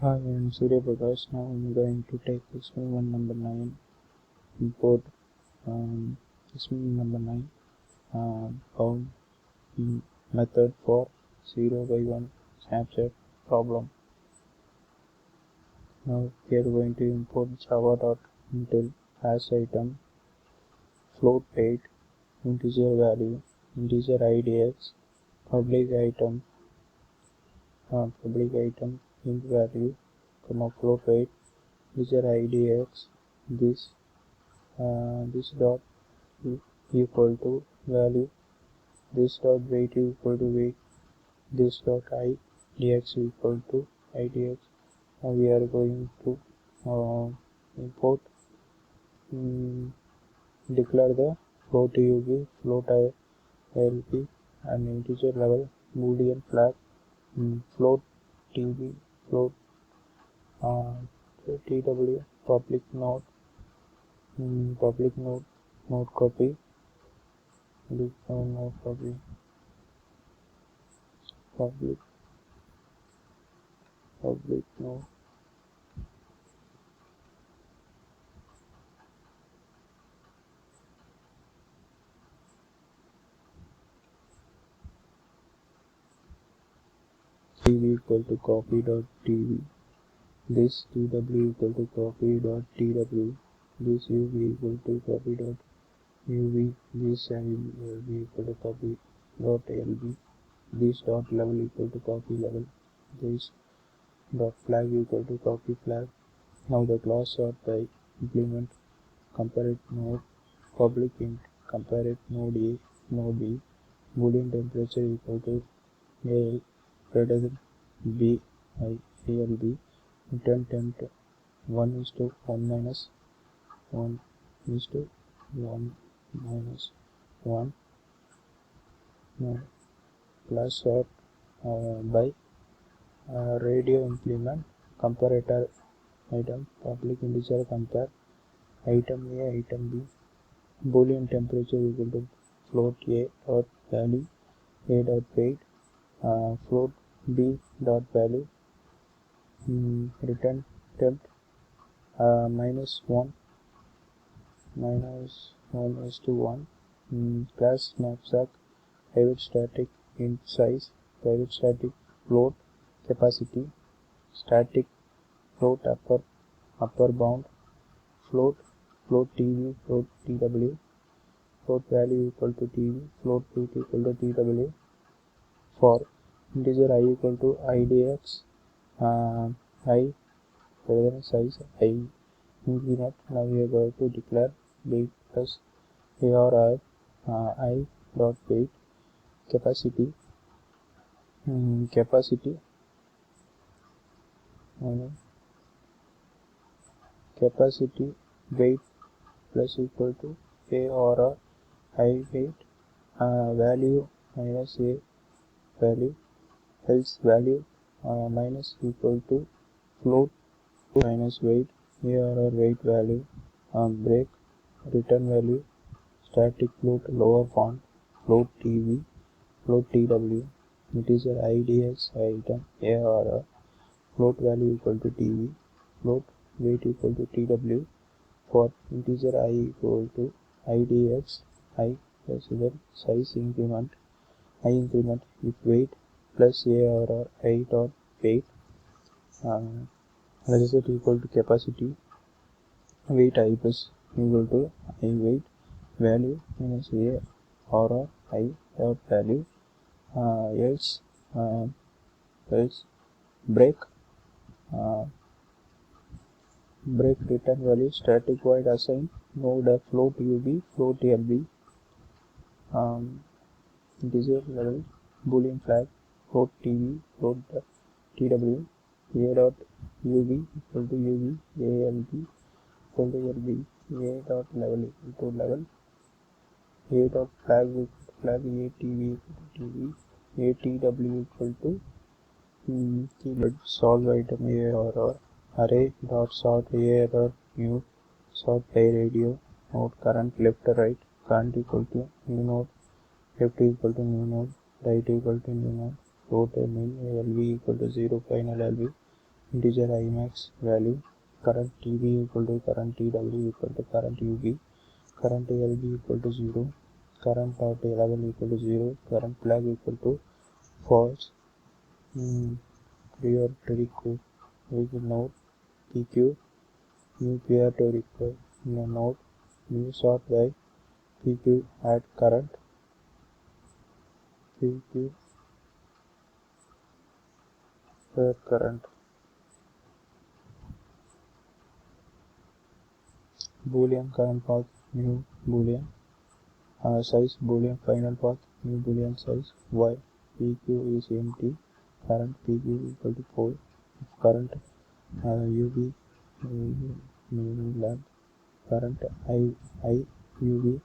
Hi, I'm Surya Prakash. Now I'm going to take experiment number 9, import experiment number 9, found method for 0 by 1 snapshot problem. Now we are going to import java.intel hash item, float date, integer value, integer IDX, public item, int value, float weight, integer IDX, this dot equal to value, this dot weight equal to weight, this dot idx equal to idx. Now we are going to import, declare the float ub, float ilp, and integer level boolean flag, float tb, float tw, public node, node copy, node copy, public node. tv equal to copy dot tv, this tw equal to copy dot tw, this ub equal to copy dot uv, this lb equal to copy dot lb, this dot level equal to copy level, this dot flag equal to copy flag. Now the class sort by implement compare node, public int compare node a, node b, boolean temperature equal to a greater than b I alb, return temp 1:1 minus 1:1 minus 1, plus sort by radio implement comparator item, public integer compare item a, item b, boolean temperature equal to float a dot value, a dot weight, float b dot value, return temp -1 -1:1, class Knapsack, private static int size, private static float capacity, static float upper bound, float tv, float tw, float value equal to tv, float weight equal to tw. For integer I equal to idx, I greater than size I increment. Now we are going to declare weight plus arr I dot weight capacity, capacity weight plus equal to arr I weight, value minus a value, else value minus equal to float minus weight, arr weight value, break, return value, static float lower bound, float tv, float tw, integer idx item arr, float value equal to tv, float weight equal to tw. For integer I equal to idx I plus then size increment I increment if weight plus arr I dot weight, result equal to capacity weight I plus equal to I weight value minus arr I dot value, else break, return value, static void assign node float ub, float lb, integer level boolean flag, float tv, float tw, a dot ub equal to ub, a lb equal to lb, a dot level equal to level, a dot flag equal to flag, a tv equal to tv, a tw equal to keyword solve item arr, array dot sort arr new, sort by radio, node current left right, current equal to new node, left equal to new node, right equal to new node, float min alv equal to 0 final lv, integer I max value, current TB equal to current TW equal to current UB, current LB equal to 0, current dot level equal to 0, current flag equal to false, priority with node PQ, new priority node, new sort by PQ add current, PQ add current, boolean current path, new boolean, size boolean final path, new boolean size, while PQ is empty, current PQ equal to 4, if current UV lamp, current I UV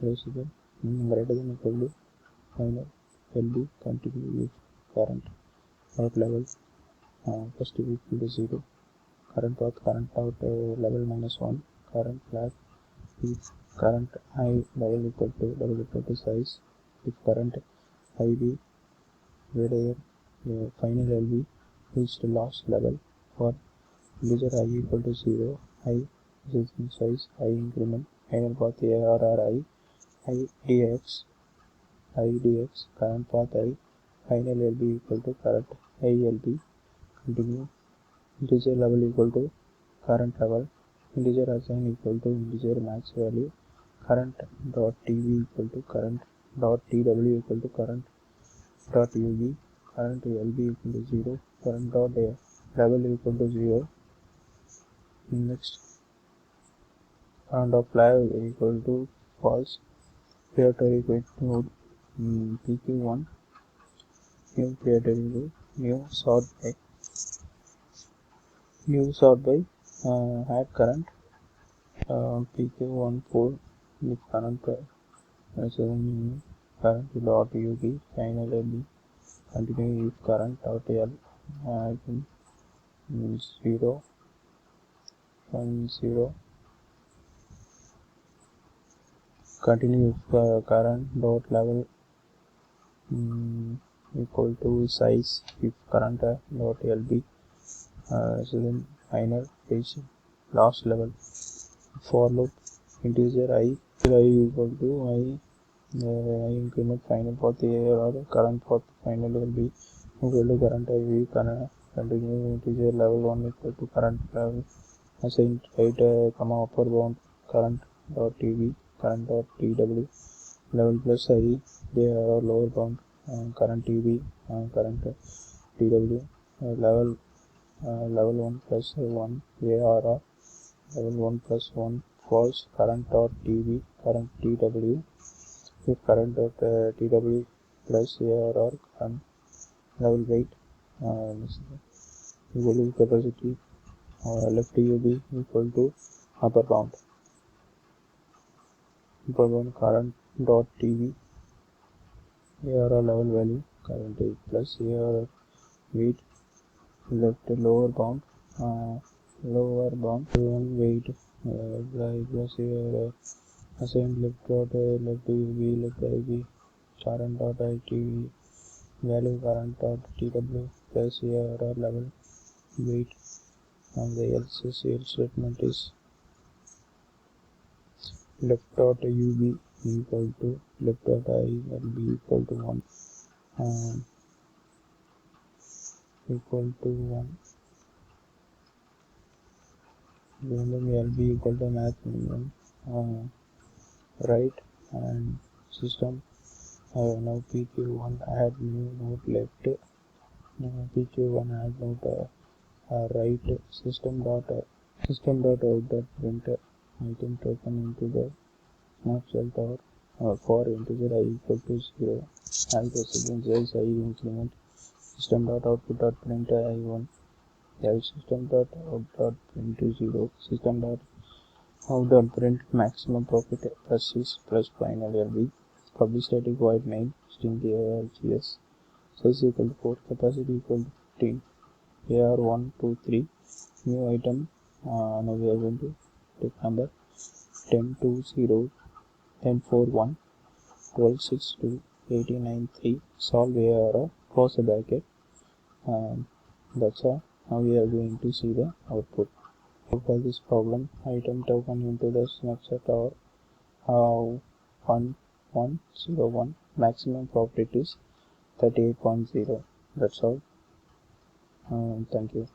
reciprocal greater than equal to final LB, continue if current out level first equal to 0, current path current out level minus 1, current flag if current I level equal to size, if current IB greater than final LB reached last level, for integer I equal to 0, I is in size, I increment, final path ARR I dx, current path I, final LB equal to current ILB, continue, integer level equal to current level, integer assign equal to integer max value, current dot TV equal to current dot TW equal to current dot UB, current LB equal to 0, current dot level equal to 0, next current dot flag equal to false, priority equal to PQ1, new priority new sort by add current PQ14 with current current dot UB, final LB, continue if current dot L 0 from 0, continue if current dot level equal to size, if current dot LB so then final reach last level, for loop integer I equal to I increment final path or current path final LB equal to current IV, continue integer level 1 equal to current level assign right upper bound current dot TV, current dot TW level plus I, they are lower bound current TV, current TW level 1 plus 1 ARR, level 1 plus 1 false, current dot TV, current TW, if current dot TW plus ARR, current level weight equal to capacity, left UB equal to upper bound current dot TV, ARR level value, current 8 plus ARR weight, left lower bound one weight plus assigned left dot left UV left IB, current dot ITV value, current dot TW plus ARR level weight, and the else statement is left dot UB equal to left dot ILB equal to 1 equal to 1, then LB equal to math minimum right, and system now PQ1 add new node left, PQ1 add node right, system dot out dot print item taken into the Knapsack or for integer I equal to 0, I precedence size I increment, system dot output dot print I1, system dot out dot print 0, system dot out dot print maximum profit plus is plus final LB, public static void main string ARGS, size equal to 4, capacity equal to 15, AR1 2 3, new item now we are going to take number 10 2 0 10 4 1 12 6 2 89 3, solve AR, close the bracket, that's all. Now we are going to see the output. For this problem, item token into the Knapsack are 1101. Maximum profit is 38.0. That's all. Thank you.